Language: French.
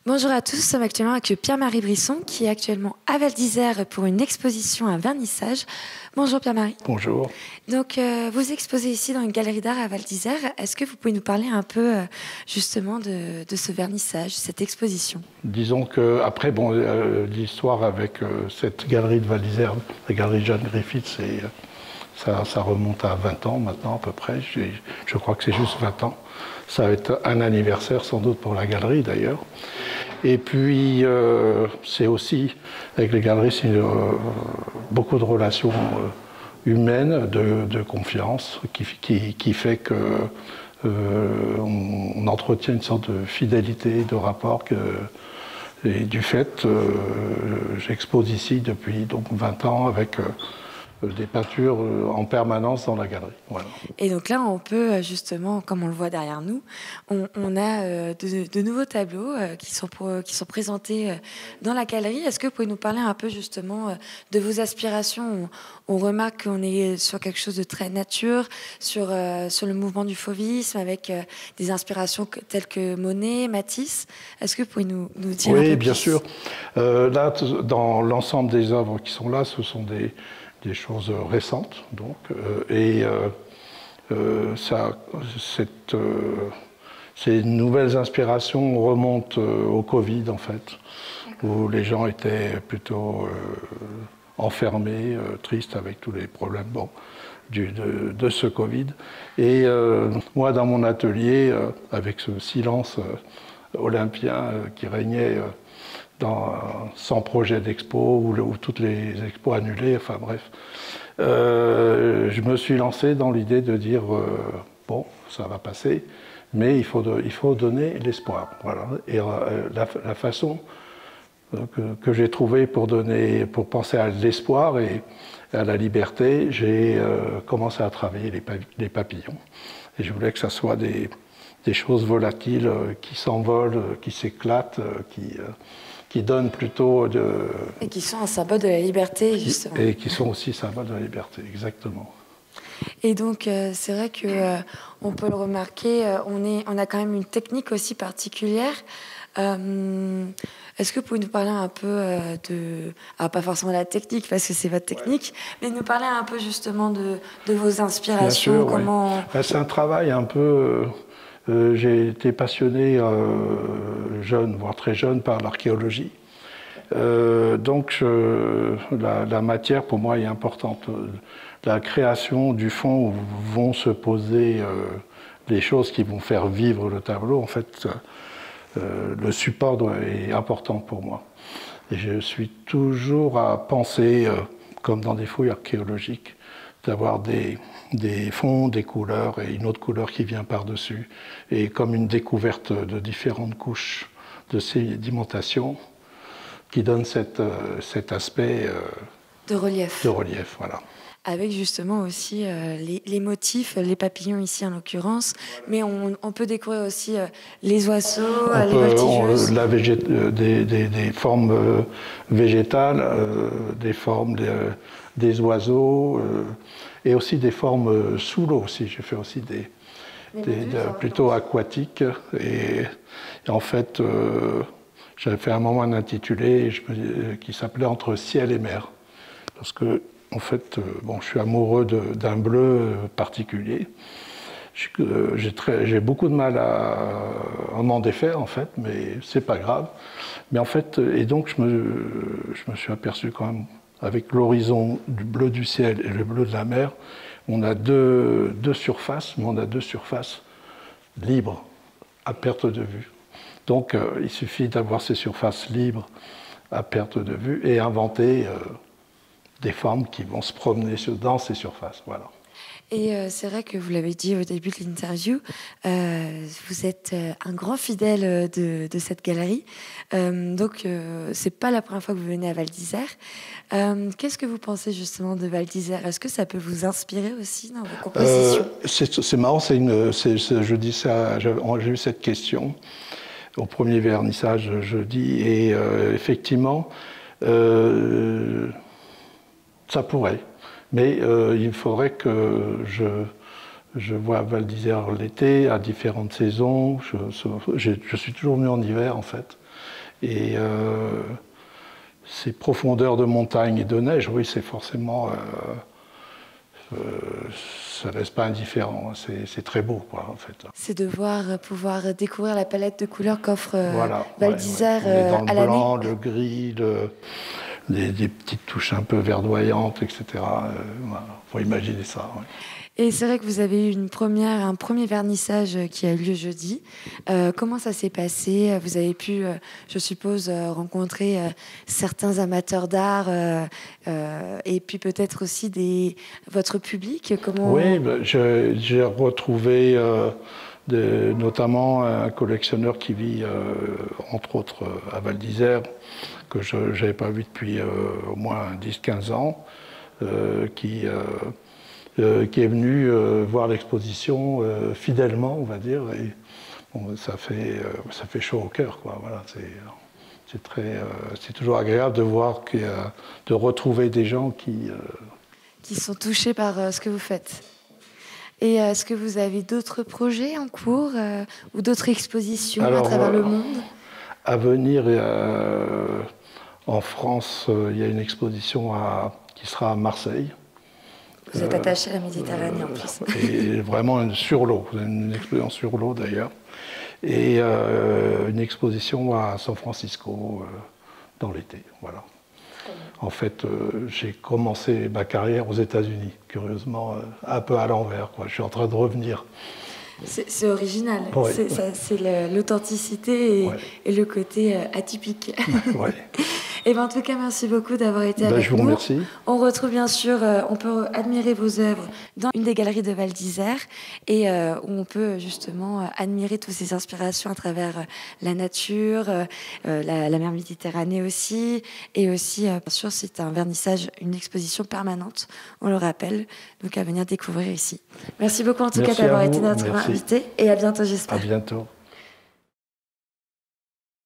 Bonjour à tous, nous sommes actuellement avec Pierre-Marie Brisson qui est actuellement à Val d'Isère pour une exposition, un vernissage. Bonjour Pierre-Marie. Bonjour. Donc vous exposez ici dans une galerie d'art à Val d'Isère. Est-ce que vous pouvez nous parler un peu justement de ce vernissage, cette exposition? Disons que après, l'histoire avec cette galerie de Val d'Isère, la galerie Jeanne Griffith, ça remonte à 20 ans maintenant à peu près. Je crois que c'est juste 20 ans. Ça va être un anniversaire sans doute pour la galerie d'ailleurs. Et puis c'est aussi, avec les galeries, c'est beaucoup de relations humaines, de confiance, qui fait que on entretient une sorte de fidélité, de rapport et du fait, j'expose ici depuis donc 20 ans avec des peintures en permanence dans la galerie. Voilà. Et donc là, on peut justement, comme on le voit derrière nous, on a de nouveaux tableaux qui sont présentés dans la galerie. Est-ce que vous pouvez nous parler un peu justement de vos aspirations? On remarque qu'on est sur quelque chose de très nature, sur le mouvement du fauvisme, avec des inspirations telles que Monet, Matisse. Est-ce que vous pouvez nous dire un peu plus? Oui, bien sûr. Là, dans l'ensemble des œuvres qui sont là, ce sont des choses récentes, donc, ces nouvelles inspirations remontent au Covid, en fait, où les gens étaient plutôt enfermés, tristes avec tous les problèmes de ce Covid. Et moi, dans mon atelier, avec ce silence olympien qui régnait sans projet d'expo ou toutes les expos annulées, enfin bref. Je me suis lancé dans l'idée de dire bon, ça va passer, mais il faut donner l'espoir. Voilà. Et la façon que j'ai trouvée pour penser à l'espoir et à la liberté, j'ai commencé à travailler les papillons. Et je voulais que ça soit des choses volatiles qui s'envolent, qui s'éclatent, qui donnent plutôt Et qui sont un symbole de la liberté, justement. Et qui sont aussi symboles de la liberté, exactement. Et donc, c'est vrai que on peut le remarquer, on a quand même une technique aussi particulière. Est-ce que vous pouvez nous parler un peu pas forcément de la technique, parce que c'est votre technique, mais nous parler un peu justement de vos inspirations? Bien sûr, comment... Ouais. C'est un travail un peu... j'ai été passionné jeune, voire très jeune, par l'archéologie. Donc la matière pour moi est importante. La création du fond où vont se poser les choses qui vont faire vivre le tableau, en fait, le support est important pour moi. Et je suis toujours à penser, comme dans des fouilles archéologiques, d'avoir des fonds, des couleurs et une autre couleur qui vient par-dessus, et comme une découverte de différentes couches de sédimentation qui donne cet aspect de relief. De relief, voilà. Avec justement aussi les motifs, les papillons ici en l'occurrence, mais on peut découvrir aussi les oiseaux, les voltigeuses. Des formes végétales, des formes des oiseaux, et aussi des formes sous l'eau aussi. J'ai fait aussi plutôt aquatiques. Et en fait, j'avais fait un moment un intitulé qui s'appelait Entre ciel et mer. Parce que, en fait, je suis amoureux d'un bleu particulier. J'ai beaucoup de mal à m'en défaire, en fait, mais c'est pas grave. Mais en fait, et donc je me suis aperçu quand même, avec l'horizon du bleu du ciel et le bleu de la mer, on a deux surfaces, mais on a deux surfaces libres, à perte de vue. Donc il suffit d'avoir ces surfaces libres à perte de vue et inventer des formes qui vont se promener dans ces surfaces. Voilà. Et c'est vrai que vous l'avez dit au début de l'interview, vous êtes un grand fidèle de cette galerie. Donc, c'est pas la première fois que vous venez à Val d'Isère. Qu'est-ce que vous pensez justement de Val d'Isère? Est-ce que ça peut vous inspirer aussi dans vos compositions? C'est marrant, je dis ça, j'ai eu cette question au premier vernissage jeudi, et effectivement, ça pourrait. Mais il faudrait que Je vois Val d'Isère l'été, à différentes saisons. Je suis toujours venu en hiver, en fait. Et ces profondeurs de montagne et de neige, oui, c'est forcément... ça ne laisse pas indifférent. C'est très beau, quoi, en fait. C'est de pouvoir découvrir la palette de couleurs qu'offre Voilà, Val d'Isère dans à le blanc, l'année. le gris, des petites touches un peu verdoyantes, etc. Voilà, faut imaginer ça. Ouais. Et c'est vrai que vous avez eu un premier vernissage qui a eu lieu jeudi. Comment ça s'est passé? Vous avez pu, je suppose, rencontrer certains amateurs d'art et puis peut-être aussi votre public. Comment... Oui, j'ai retrouvé notamment un collectionneur qui vit, entre autres, à Val d'Isère, que je n'avais pas vu depuis au moins 10-15 ans, qui est venu voir l'exposition fidèlement, on va dire, et bon, ça fait chaud au cœur, quoi. Voilà, c'est toujours agréable de voir de retrouver des gens qui sont touchés par ce que vous faites. Et est-ce que vous avez d'autres projets en cours ou d'autres expositions à travers le monde? À venir, en France, il y a une exposition qui sera à Marseille. Vous êtes attaché à la Méditerranée en plus. Et vraiment sur l'eau, une exposition sur l'eau d'ailleurs. Et une exposition à San Francisco dans l'été. Voilà. En fait, j'ai commencé ma carrière aux États-Unis, curieusement, un peu à l'envers, quoi. Je suis en train de revenir. C'est original, ouais, c'est l'authenticité et le côté atypique. Ouais. Et ben, en tout cas, merci beaucoup d'avoir été avec nous. Je vous remercie. On retrouve bien sûr, on peut admirer vos œuvres dans une des galeries de Val d'Isère et où on peut justement admirer toutes ces inspirations à travers la nature, la mer Méditerranée aussi. Et aussi, bien sûr, c'est un vernissage, une exposition permanente, on le rappelle, donc à venir découvrir ici. Merci beaucoup en tout cas d'avoir été notre invité et à bientôt, j'espère. À bientôt.